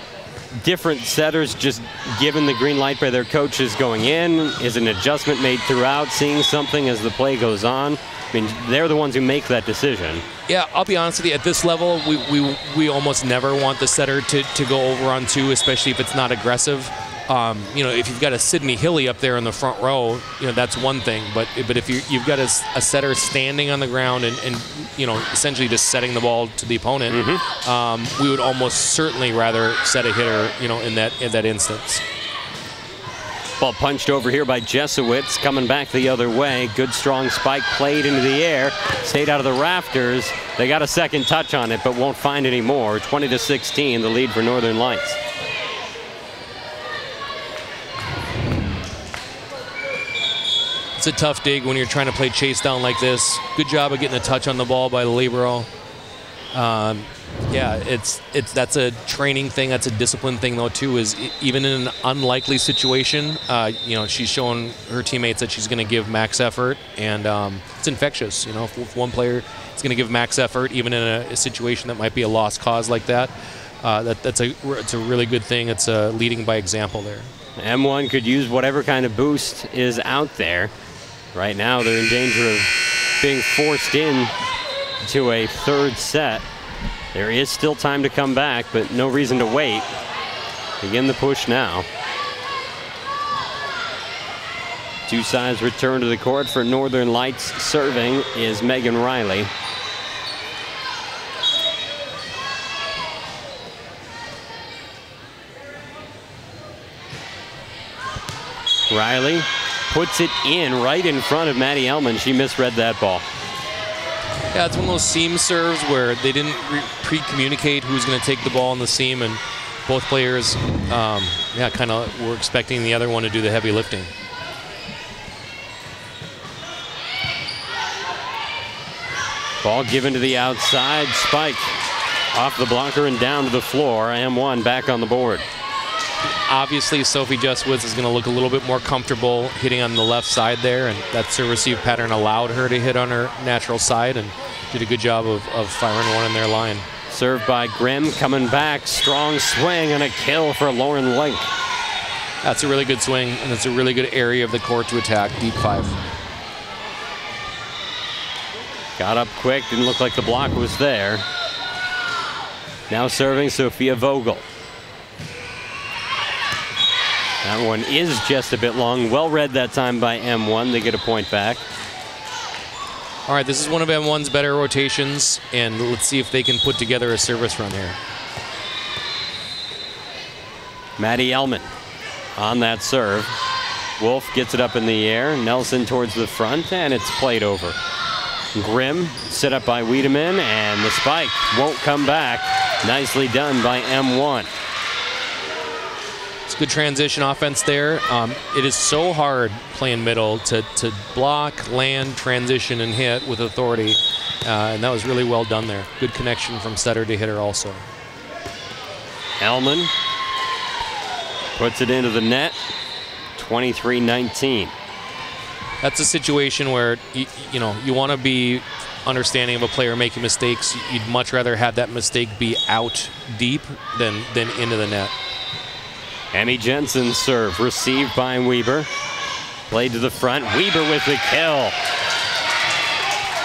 different setters just given the green light by their coaches going in? Is an adjustment made throughout, seeing something as the play goes on? I mean, they're the ones who make that decision. Yeah, I'll be honest with you. At this level, we almost never want the setter to go over on two, especially if it's not aggressive. You know, if you've got a Sydney Hilly up there in the front row, you know, that's one thing. But if you've got a setter standing on the ground and you know, essentially just setting the ball to the opponent, we would almost certainly rather set a hitter, you know, in that instance. Ball punched over here by Jesowitz, coming back the other way. Good strong spike played into the air, stayed out of the rafters. They got a second touch on it, but won't find any more. 20-16, the lead for Northern Lights. It's a tough dig when you're trying to play chase down like this. Good job of getting a touch on the ball by the libero. Yeah, that's a training thing. That's a discipline thing, though, too. Is even in an unlikely situation, you know, she's showing her teammates that she's going to give max effort, and it's infectious. You know, if one player is going to give max effort, even in a situation that might be a lost cause like that, it's a really good thing. It's leading by example there. M1 could use whatever kind of boost is out there. Right now, they're in danger of being forced in to a third set. There is still time to come back, but no reason to wait. Begin the push now. Two sides return to the court for Northern Lights. Serving is Megan Riley. Riley puts it in right in front of Maddie Ellman. She misread that ball. Yeah, it's one of those seam serves where they didn't pre-communicate who's going to take the ball on the seam, and both players, yeah, kind of were expecting the other one to do the heavy lifting. Ball given to the outside, spiked off the blocker and down to the floor. M1 back on the board. Obviously, Sophie Jesowitz is going to look a little bit more comfortable hitting on the left side there, and that serve-receive pattern allowed her to hit on her natural side, and did a good job of firing one in their line. Served by Grimm, coming back, strong swing and a kill for Lauren Link. That's a really good swing, and it's a really good area of the court to attack, deep five. Got up quick, didn't look like the block was there. Now serving Sophia Vogel. That one is just a bit long. Well read that time by M1. They get a point back. All right, this is one of M1's better rotations, and let's see if they can put together a service run here. Maddie Ellman on that serve. Wolf gets it up in the air. Nelson towards the front, and it's played over. Grimm set up by Wiedemann, and the spike won't come back. Nicely done by M1. It's good transition offense there. It is so hard playing middle to block, land, transition, and hit with authority. And that was really well done there. Good connection from setter to hitter also. Ellman puts it into the net. 23-19. That's a situation where you know, you want to be understanding of a player making mistakes. You'd much rather have that mistake be out deep than into the net. Emmy Jensen's serve received by Weber. Played to the front. Weber with the kill.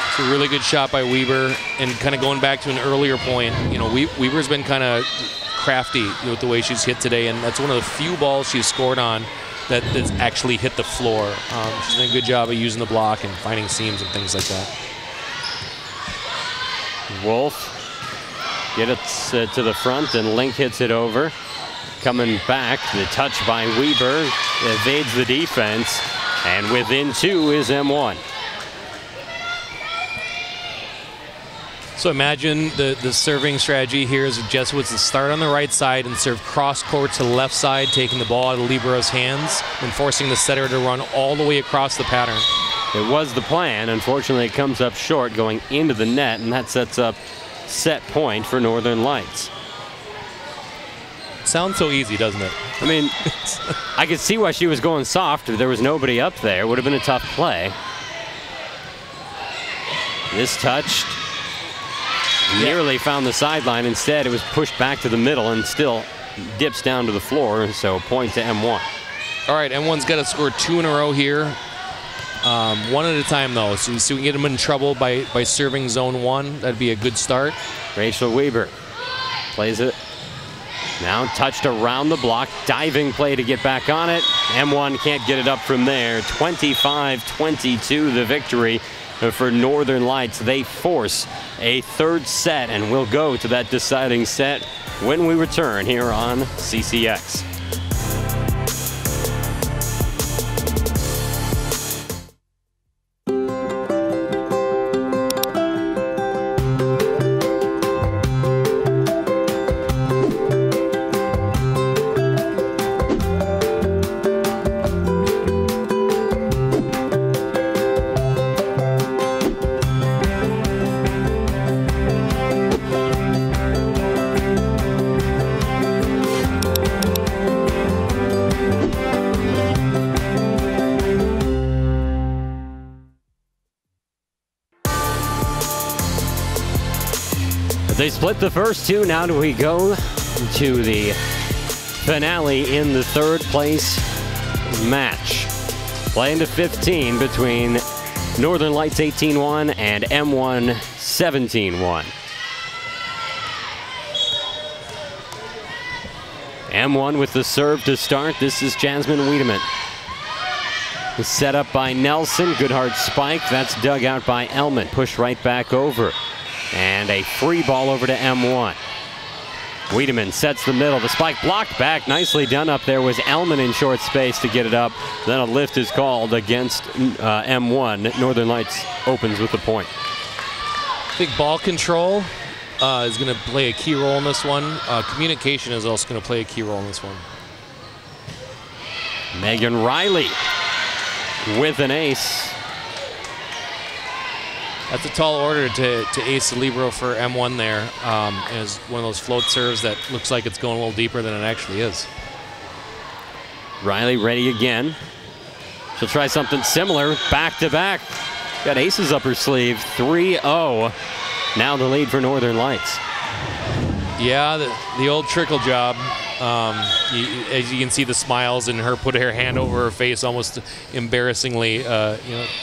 It's a really good shot by Weber, and kind of going back to an earlier point, you know, Weber's been kind of crafty with the way she's hit today, and that's one of the few balls she's scored on that's actually hit the floor. She's done a good job of using the block and finding seams and things like that. Wolf gets it to the front, and Link hits it over. Coming back, the touch by Weber evades the defense, and within 2 is M1. So imagine the serving strategy here is Jesuits to start on the right side and serve cross court to the left side, taking the ball out of Libera's hands and forcing the setter to run all the way across the pattern. It was the plan. Unfortunately, it comes up short going into the net, and that sets up set point for Northern Lights. Sounds so easy, doesn't it? I mean, I could see why she was going soft. If there was nobody up there, it would have been a tough play. This touched. Nearly found the sideline. Instead, it was pushed back to the middle and still dips down to the floor, so point to M1. All right, M1's got to score 2 in a row here. One at a time, though, so we can get them in trouble by serving zone 1. That'd be a good start. Rachel Weber plays it. Now touched around the block. Diving play to get back on it. M1 can't get it up from there. 25-22 the victory for Northern Lights. They force a third set, and we'll go to that deciding set when we return here on CCX. They split the first 2. Now do we go to the finale in the third place match. Playing to 15 between Northern Lights 18-1 and M1 17-1. M1 with the serve to start. This is Jasmine Wiedemann. Set up by Nelson. Good hard spike. That's dug out by Ellman. Push right back over. And a free ball over to M1. Wiedemann sets the middle. The spike blocked back. Nicely done up there was Ellman in short space to get it up. Then a lift is called against M1. Northern Lights opens with the point. I think ball control is going to play a key role in this one. Communication is also going to play a key role in this one. Megan Riley with an ace. That's a tall order to ace the libero for M1 there. As one of those float serves that looks like it's going a little deeper than it actually is. Riley ready again. She'll try something similar. Back to back. Got aces up her sleeve. 3-0. Now the lead for Northern Lights. Yeah, the old trickle job. As you can see the smiles and her put her hand over her face, almost embarrassingly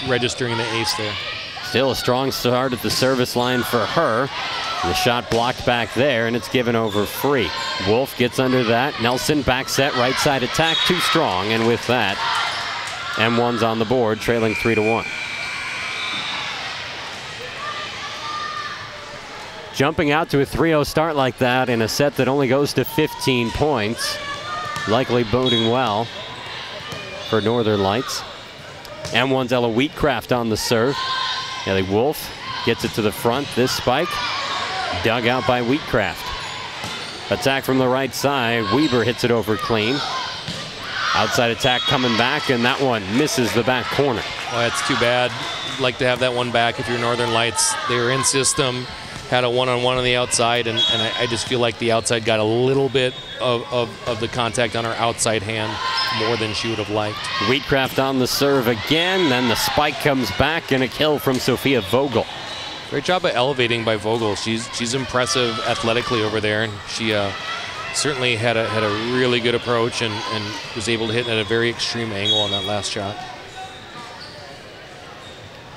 registering the ace there. Still a strong start at the service line for her. The shot blocked back there, and it's given over free. Wolf gets under that. Nelson back set, right side attack, too strong. And with that, M1's on the board, trailing 3-1. Jumping out to a 3-0 start like that in a set that only goes to 15 points. Likely boding well for Northern Lights. M1's Ella Wheatcraft on the serve. Ellie Wolf gets it to the front. This spike dug out by Wheatcraft. Attack from the right side. Weber hits it over clean. Outside attack coming back, and that one misses the back corner. Well, that's too bad. I'd like to have that one back if you're Northern Lights. They were in system, had a one-on-one on the outside, and I just feel like the outside got a little bit of the contact on her outside hand more than she would have liked. Wheatcraft on the serve again, then the spike comes back, and a kill from Sophia Vogel. Great job of elevating by Vogel. She's impressive athletically over there, and she certainly had a really good approach and was able to hit at a very extreme angle on that last shot.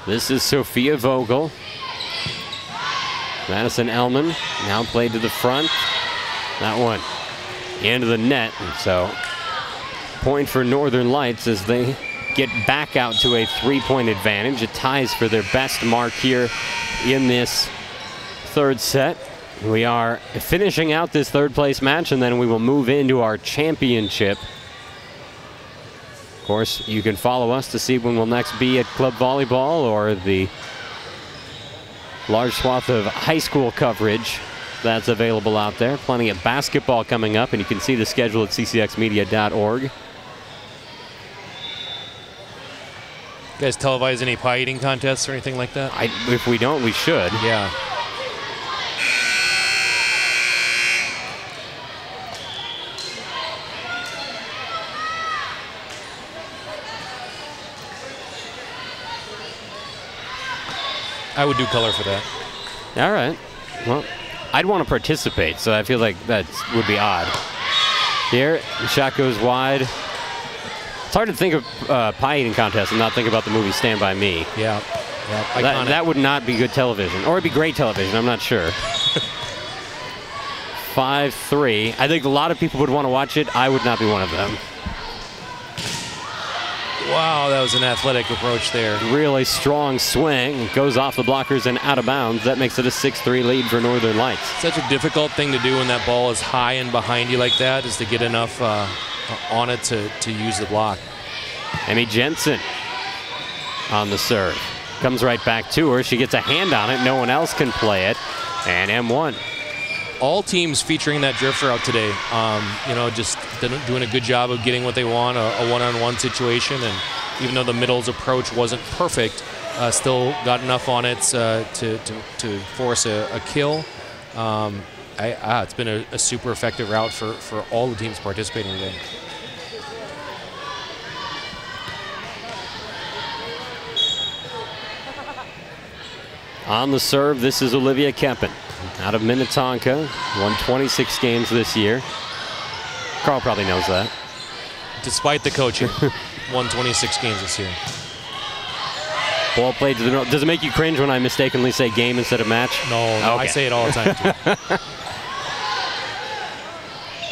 This is Sophia Vogel. Madison Ellman now played to the front. That one into the net, and so point for Northern Lights as they get back out to a 3-point advantage. It ties for their best mark here in this third set. We are finishing out this third place match, and then we will move into our championship. Of course, you can follow us to see when we'll next be at club volleyball or the large swath of high school coverage that's available out there. Plenty of basketball coming up, and you can see the schedule at ccxmedia.org. You guys televise any pie eating contests or anything like that? If we don't, we should. Yeah. I would do color for that. All right. Well, I'd want to participate, so I feel like that would be odd. Here, the shot goes wide. It's hard to think of pie eating contest and not think about the movie Stand By Me. Yeah. That would not be good television. Or it'd be great television, I'm not sure. 5-3. I think a lot of people would want to watch it. I would not be one of them. Wow, that was an athletic approach there. Really strong swing. Goes off the blockers and out of bounds. That makes it a 6-3 lead for Northern Lights. Such a difficult thing to do when that ball is high and behind you like that, is to get enough on it to use the block. Emmy Jensen on the serve. Comes right back to her. She gets a hand on it. No one else can play it. And M1. All teams featuring that drifter out today, just doing a good job of getting what they want, a one-on-one situation. And even though the middle's approach wasn't perfect, still got enough on it to force a kill. It's been a super effective route for all the teams participating today. On the serve, this is Olivia Camping out of Minnetonka. Won 26 games this year. Carl probably knows that. Despite the coaching, won 26 games this year. Ball played to the middle. Does it make you cringe when I mistakenly say game instead of match? No, okay. I say it all the time too.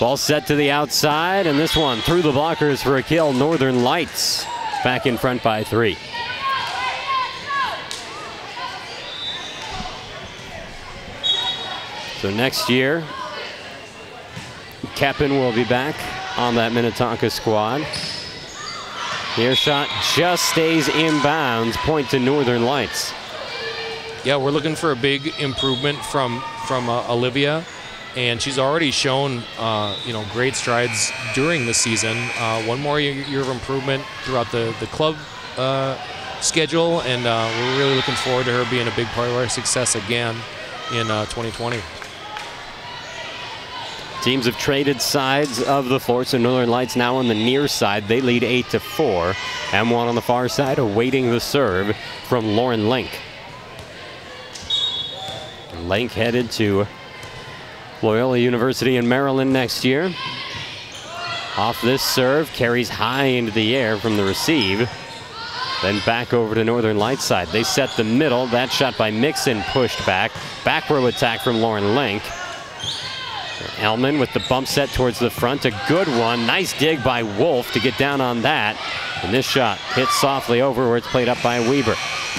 Ball set to the outside, and this one through the blockers for a kill. Northern Lights back in front by 3. So next year, Keppen will be back on that Minnetonka squad. Here shot just stays inbounds. Point to Northern Lights. Yeah, we're looking for a big improvement from Olivia, and she's already shown great strides during the season. One more year of improvement throughout the club schedule, and we're really looking forward to her being a big part of our success again in 2020. Teams have traded sides of the floor, so Northern Lights now on the near side. They lead 8-4. M1 on the far side awaiting the serve from Lauren Link. Link headed to Loyola University in Maryland next year. Off this serve, carries high into the air from the receive. Then back over to Northern Lights side. They set the middle. That shot by Mixon pushed back. Back row attack from Lauren Link. Elman with the bump set towards the front. A good one. Nice dig by Wolf to get down on that. And this shot hits softly over where it's played up by Weber.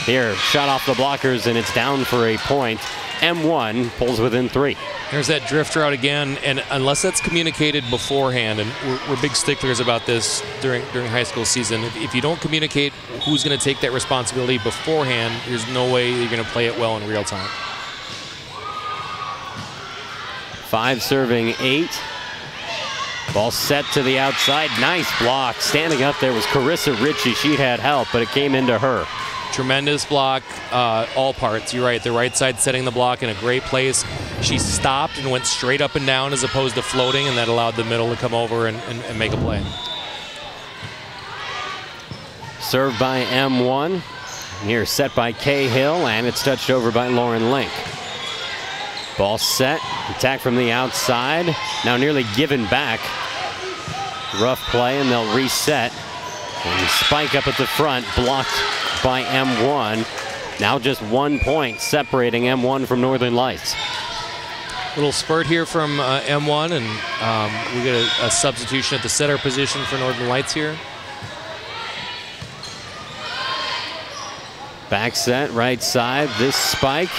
Here, shot off the blockers, and it's down for a point. M1 pulls within 3. There's that drifter out again, and unless that's communicated beforehand, and we're big sticklers about this during high school season, if you don't communicate who's going to take that responsibility beforehand, there's no way you're going to play it well in real time. 5 serving 8. Ball set to the outside. Nice block. Standing up there was Carissa Ritchie. She had help, but it came into her. Tremendous block, all parts. You're right, the right side setting the block in a great place. She stopped and went straight up and down as opposed to floating, and that allowed the middle to come over and make a play. Served by M1. Here set by Cahill, and it's touched over by Lauren Link. Ball set, attack from the outside. Now nearly given back. Rough play, and they'll reset. And spike up at the front, blocked by M1. Now just 1 point separating M1 from Northern Lights. Little spurt here from M1, and we get a substitution at the setter position for Northern Lights here. Back set, right side. This spike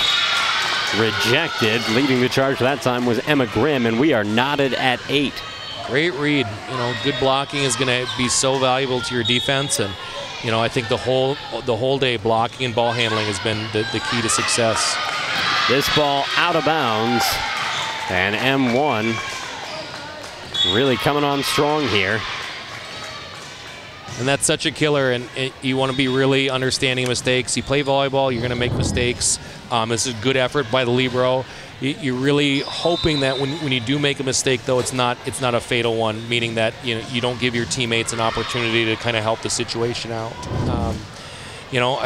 rejected. Leading the charge that time was Emma Grimm, and we are knotted at 8. Great read. You know, good blocking is going to be so valuable to your defense, and you know, I think the whole day blocking and ball handling has been the key to success. This ball out of bounds, and M1 really coming on strong here. And that's such a killer, and you want to be really understanding of mistakes. You play volleyball, you're going to make mistakes. This is a good effort by the libero. You're really hoping that when you do make a mistake, though, it's not a fatal one, meaning that you don't give your teammates an opportunity to kind of help the situation out. You know,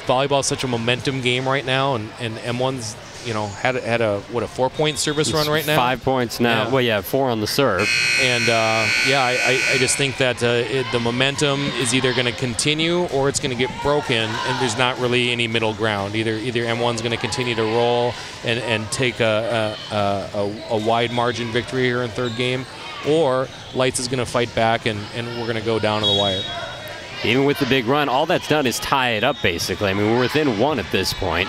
volleyball is such a momentum game right now, and M1's had a 4-point service run right now. 5 points now. Yeah. Well, yeah, 4 on the serve. And I just think that the momentum is either going to continue or it's going to get broken, and there's not really any middle ground. Either M1's going to continue to roll and take a wide margin victory here in third game, or Lights is going to fight back and we're going to go down to the wire. Even with the big run, all that's done is tie it up, basically. I mean, we're within 1 at this point.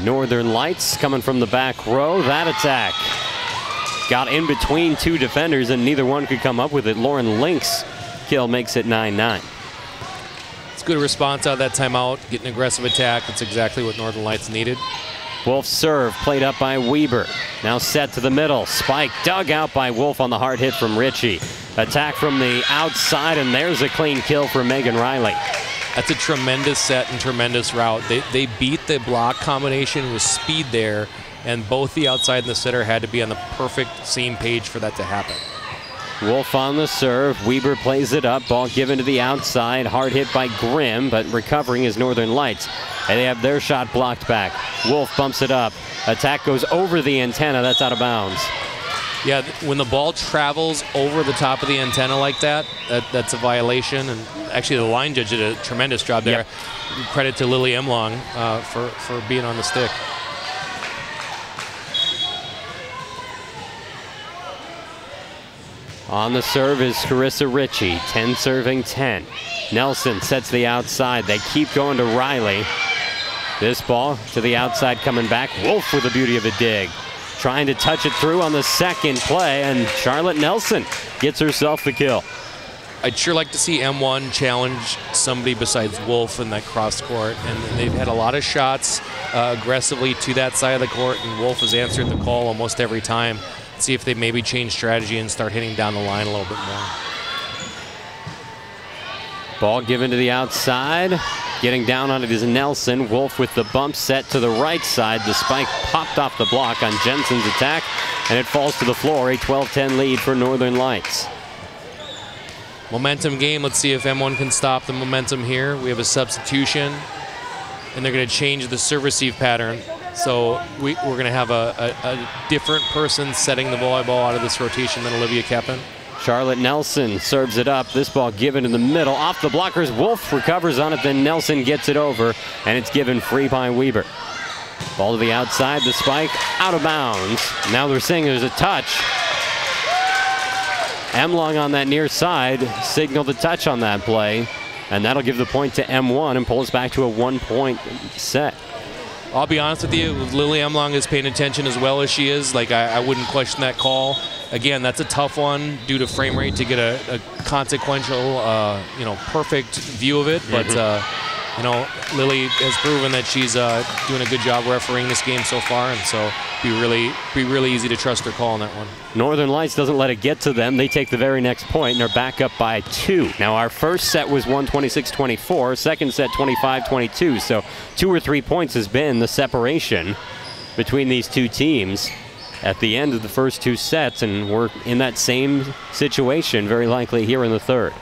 Northern Lights coming from the back row. That attack got in between 2 defenders, and neither one could come up with it. Lauren Link's kill makes it 9-9. It's a good response out of that timeout. Get an aggressive attack. That's exactly what Northern Lights needed. Wolf serve played up by Weber. Now set to the middle. Spike dug out by Wolf on the hard hit from Ritchie. Attack from the outside, and there's a clean kill for Megan Riley. That's a tremendous set and tremendous route. They beat the block combination with speed there, and both the outside and the setter had to be on the perfect same page for that to happen. Wolf on the serve. Weber plays it up. Ball given to the outside. Hard hit by Grimm, but recovering is Northern Lights. And they have their shot blocked back. Wolf bumps it up. Attack goes over the antenna. That's out of bounds. Yeah, when the ball travels over the top of the antenna like that's a violation. And actually, the line judge did a tremendous job there. Yep. Credit to Lily Emlong for being on the stick. On the serve is Carissa Ritchie, 10 serving 10. Nelson sets the outside. They keep going to Riley. This ball to the outside coming back. Wolf with the beauty of a dig. Trying to touch it through on the second play, and Charlotte Nelson gets herself the kill. I'd sure like to see M1 challenge somebody besides Wolf in that cross court, and they've had a lot of shots aggressively to that side of the court, and Wolf has answered the call almost every time. See if they maybe change strategy and start hitting down the line a little bit more. Ball given to the outside. Getting down on it is Nelson. Wolf with the bump set to the right side. The spike popped off the block on Jensen's attack, and it falls to the floor. A 12-10 lead for Northern Lights. Momentum game. Let's see if M1 can stop the momentum here. We have a substitution, and they're going to change the serve-receive pattern. So we're going to have a different person setting the volleyball out of this rotation than Olivia Camping. Charlotte Nelson serves it up. This ball given in the middle. Off the blockers. Wolf recovers on it. Then Nelson gets it over, and it's given free by Weber. Ball to the outside. The spike out of bounds. Now they're saying there's a touch. Emlong on that near side signaled a touch on that play, and that'll give the point to M1 and pull us back to a 1-point set. I'll be honest with you, if Lily Emlong is paying attention as well as she is, like I wouldn't question that call. Again, that's a tough one due to frame rate to get a consequential, perfect view of it. But Lily has proven that she's doing a good job refereeing this game so far, and so be really easy to trust her call on that one. Northern Lights doesn't let it get to them. They take the very next point, and they're back up by 2. Now, our first set was 126-24, second set 25-22, so 2 or 3 points has been the separation between these two teams at the end of the first 2 sets, and we're in that same situation very likely here in the third.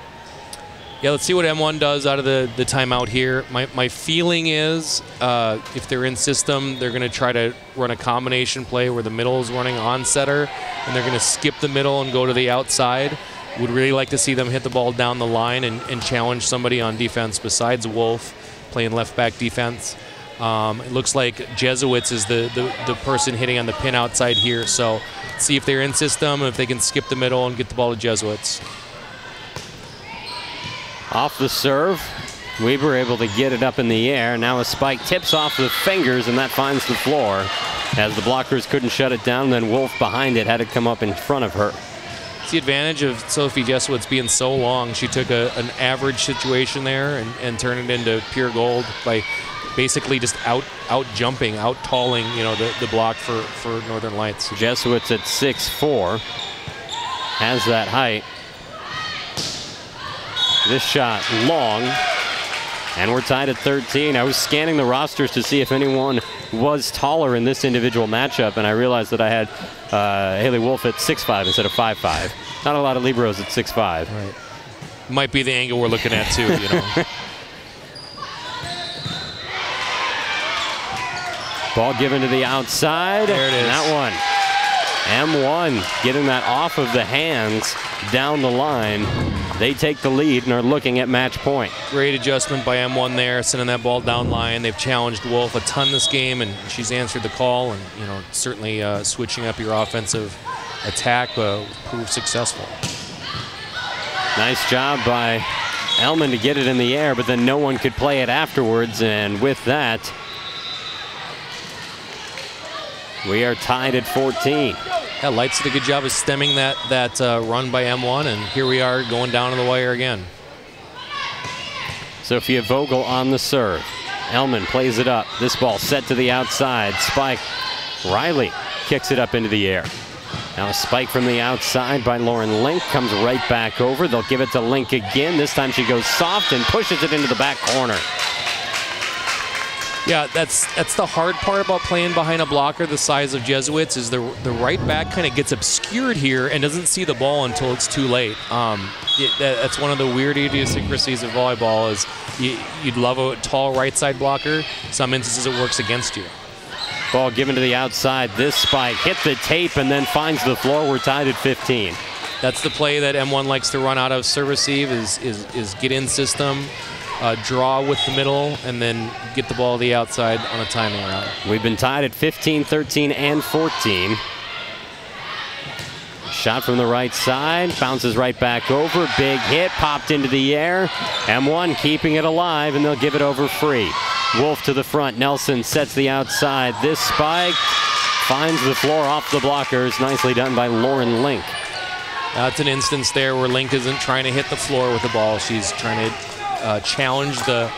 Yeah, let's see what M1 does out of the timeout here. My feeling is if they're in system, they're going to try to run a combination play where the middle is running on setter, and they're going to skip the middle and go to the outside. Would really like to see them hit the ball down the line and challenge somebody on defense besides Wolf, playing left back defense. It looks like Jesuits is the person hitting on the pin outside here. So see if they're in system, if they can skip the middle and get the ball to Jesuits. Off the serve, Weber able to get it up in the air. Now a spike tips off the fingers, and that finds the floor as the blockers couldn't shut it down. Then Wolf behind it had to come up in front of her. It's the advantage of Sophie Jesuits being so long. She took an average situation there and turned it into pure gold by basically just out jumping, out talling, the block for Northern Lights. Jesuits at 6'4", has that height. This shot long, and we're tied at 13. I was scanning the rosters to see if anyone was taller in this individual matchup, and I realized that I had Haley Wolf at 6'5" instead of 5'5". Not a lot of liberos at 6'5". Right. Might be the angle we're looking at too, Ball given to the outside. There it is. And that one. M1 getting that off of the hands down the line. They take the lead and are looking at match point. Great adjustment by M1 there, sending that ball down line. They've challenged Wolf a ton this game, and she's answered the call. And certainly switching up your offensive attack proved successful. Nice job by Ellman to get it in the air, but then no one could play it afterwards. And with that, we are tied at 14. Yeah, Lights did a good job of stemming that run by M1, and here we are going down to the wire again. Sophia Vogel on the serve. Ellman plays it up. This ball set to the outside. Spike. Riley kicks it up into the air. Now a spike from the outside by Lauren Link. Comes right back over. They'll give it to Link again. This time she goes soft and pushes it into the back corner. Yeah, that's the hard part about playing behind a blocker the size of Jesuits is the right back kind of gets obscured here and doesn't see the ball until it's too late. That's one of the weird idiosyncrasies of volleyball is you'd love a tall right side blocker. Some instances it works against you. Ball given to the outside. This spike hit the tape and then finds the floor. We're tied at 15. That's the play that M1 likes to run out of serve receive is get in system. Draw with the middle, and then get the ball to the outside on a timing route. We've been tied at 15, 13, and 14. Shot from the right side, bounces right back over. Big hit, popped into the air. M1 keeping it alive, and they'll give it over free. Wolf to the front. Nelson sets the outside. This spike finds the floor off the blockers. Nicely done by Lauren Link. That's an instance there where Link isn't trying to hit the floor with the ball. She's trying to challenged the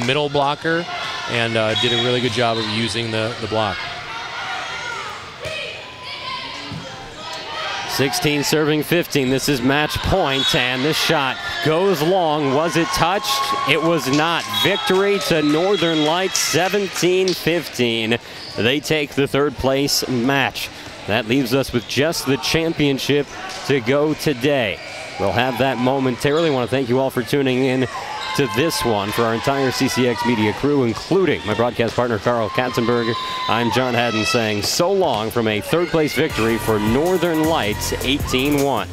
middle blocker and did a really good job of using the block. 16 serving 15. This is match point, and this shot goes long. Was it touched? It was not. Victory to Northern Lights, 17-15. They take the third place match. That leaves us with just the championship to go today. We'll have that momentarily. I want to thank you all for tuning in to this one. For our entire CCX Media crew, including my broadcast partner Carl Katzenberger, I'm John Haddon saying so long from a third place victory for Northern Lights, 18-1.